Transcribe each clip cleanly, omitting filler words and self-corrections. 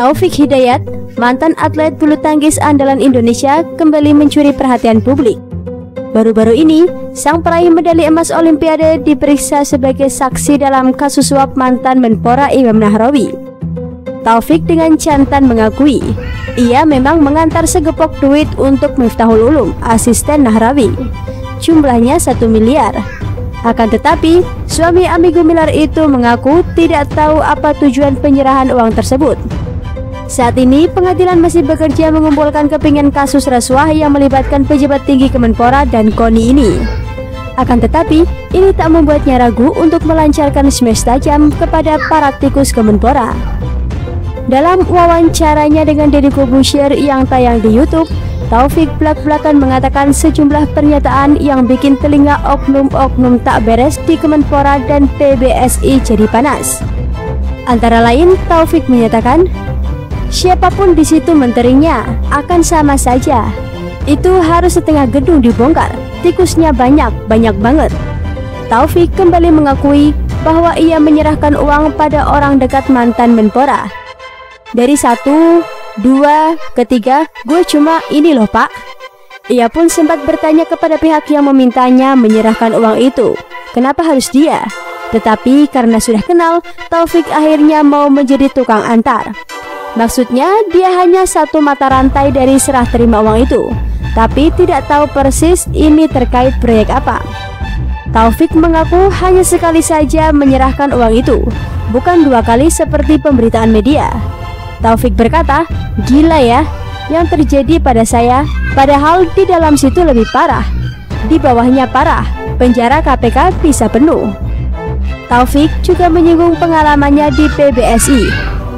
Taufik Hidayat, mantan atlet bulu tangkis andalan Indonesia, kembali mencuri perhatian publik. Baru-baru ini, sang peraih medali emas Olimpiade diperiksa sebagai saksi dalam kasus suap mantan Menpora Imam Nahrawi. Taufik dengan jantan mengakui, ia memang mengantar segepok duit untuk Miftahul Ulum, asisten Nahrawi. Jumlahnya 1 miliar. Akan tetapi, suami Ami Gumilar itu mengaku tidak tahu apa tujuan penyerahan uang tersebut. Saat ini, pengadilan masih bekerja mengumpulkan kepingan kasus rasuah yang melibatkan pejabat tinggi Kemenpora dan KONI ini. Akan tetapi, ini tak membuatnya ragu untuk melancarkan smash tajam kepada para tikus Kemenpora. Dalam wawancaranya dengan Deddy Corbuzier yang tayang di YouTube, Taufik belak-belakan mengatakan sejumlah pernyataan yang bikin telinga oknum-oknum tak beres di Kemenpora dan PBSI jadi panas. Antara lain, Taufik menyatakan, siapapun di situ menterinya akan sama saja. Itu harus setengah gedung dibongkar. Tikusnya banyak banget. Taufik kembali mengakui bahwa ia menyerahkan uang pada orang dekat mantan Menpora. Dari 1, 2, ketiga, gue cuma ini loh pak. Ia pun sempat bertanya kepada pihak yang memintanya menyerahkan uang itu, kenapa harus dia? Tetapi karena sudah kenal, Taufik akhirnya mau menjadi tukang antar. Maksudnya dia hanya satu mata rantai dari serah terima uang itu, tapi tidak tahu persis ini terkait proyek apa. Taufik mengaku hanya sekali saja menyerahkan uang itu, bukan 2 kali seperti pemberitaan media. Taufik berkata, gila ya, yang terjadi pada saya, padahal di dalam situ lebih parah, di bawahnya parah, penjara KPK bisa penuh. Taufik juga menyinggung pengalamannya di PBSI.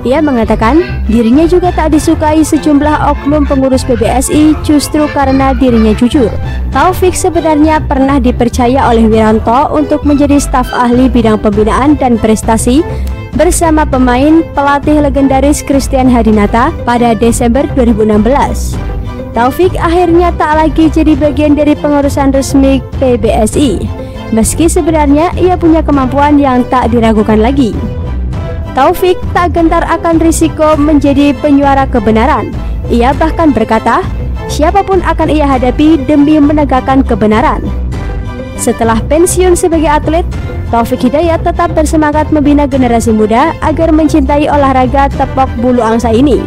Ia mengatakan dirinya juga tak disukai sejumlah oknum pengurus PBSI justru karena dirinya jujur. Taufik sebenarnya pernah dipercaya oleh Wiranto untuk menjadi staf ahli bidang pembinaan dan prestasi bersama pemain pelatih legendaris Christian Hadinata pada Desember 2016. Taufik akhirnya tak lagi jadi bagian dari pengurusan resmi PBSI, meski sebenarnya ia punya kemampuan yang tak diragukan lagi. Taufik tak gentar akan risiko menjadi penyuara kebenaran. Ia bahkan berkata, siapapun akan ia hadapi demi menegakkan kebenaran. Setelah pensiun sebagai atlet, Taufik Hidayat tetap bersemangat membina generasi muda agar mencintai olahraga tepok bulu angsa ini.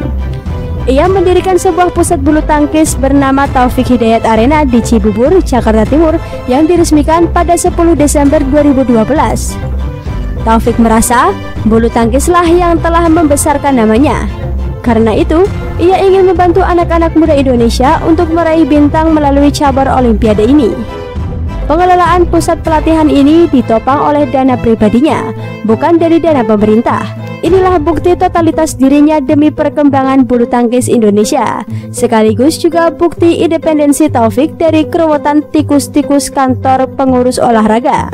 Ia mendirikan sebuah pusat bulu tangkis bernama Taufik Hidayat Arena di Cibubur, Jakarta Timur yang diresmikan pada 10 Desember 2012. Taufik merasa bulu tangkislah yang telah membesarkan namanya. Karena itu, ia ingin membantu anak-anak muda Indonesia untuk meraih bintang melalui cabur Olimpiade ini. Pengelolaan pusat pelatihan ini ditopang oleh dana pribadinya, bukan dari dana pemerintah. Inilah bukti totalitas dirinya demi perkembangan bulu tangkis Indonesia, sekaligus juga bukti independensi Taufik dari keruwetan tikus-tikus kantor pengurus olahraga.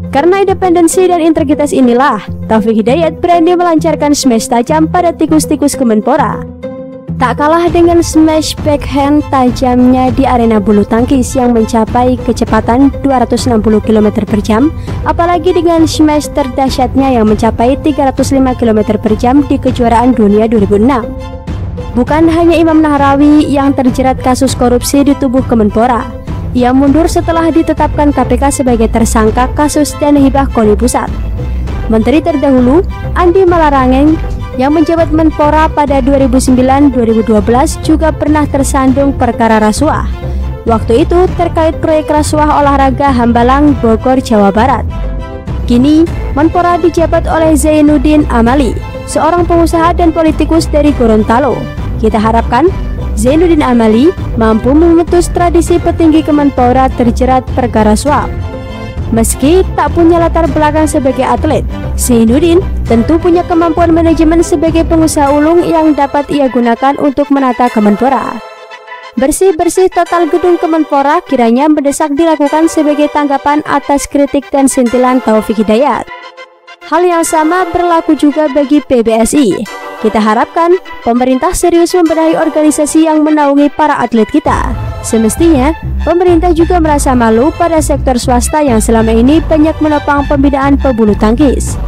Karena independensi dan integritas inilah, Taufik Hidayat berani melancarkan smash tajam pada tikus-tikus Kemenpora. Tak kalah dengan smash backhand tajamnya di arena bulu tangkis yang mencapai kecepatan 260 km per jam, apalagi dengan smash terdahsyatnya yang mencapai 305 km per jam di kejuaraan dunia 2006. Bukan hanya Imam Nahrawi yang terjerat kasus korupsi di tubuh Kemenpora. Ia mundur setelah ditetapkan KPK sebagai tersangka kasus dana hibah KONI Pusat. Menteri terdahulu, Andi Malarangeng, yang menjabat Menpora pada 2009-2012 juga pernah tersandung perkara rasuah. Waktu itu terkait proyek rasuah olahraga Hambalang, Bogor, Jawa Barat. Kini, Menpora dijabat oleh Zainuddin Amali, seorang pengusaha dan politikus dari Gorontalo. Kita harapkan Zainuddin Amali mampu memutus tradisi petinggi Kemenpora terjerat perkara suap. Meski tak punya latar belakang sebagai atlet, Zainuddin tentu punya kemampuan manajemen sebagai pengusaha ulung yang dapat ia gunakan untuk menata Kemenpora. Bersih-bersih total gedung Kemenpora kiranya mendesak dilakukan sebagai tanggapan atas kritik dan sentilan Taufik Hidayat. Hal yang sama berlaku juga bagi PBSI. Kita harapkan pemerintah serius membenahi organisasi yang menaungi para atlet kita. Semestinya, pemerintah juga merasa malu pada sektor swasta yang selama ini banyak menopang pembinaan pebulu tangkis.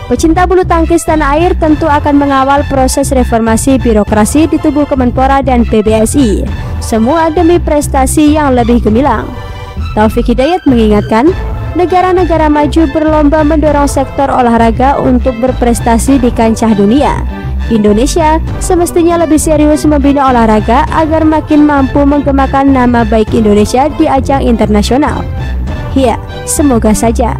Pecinta bulu tangkis tanah air tentu akan mengawal proses reformasi birokrasi di tubuh Kemenpora dan PBSI, semua demi prestasi yang lebih gemilang. Taufik Hidayat mengingatkan, negara-negara maju berlomba mendorong sektor olahraga untuk berprestasi di kancah dunia. Indonesia semestinya lebih serius membina olahraga agar makin mampu menggemakan nama baik Indonesia di ajang internasional. Ya, semoga saja.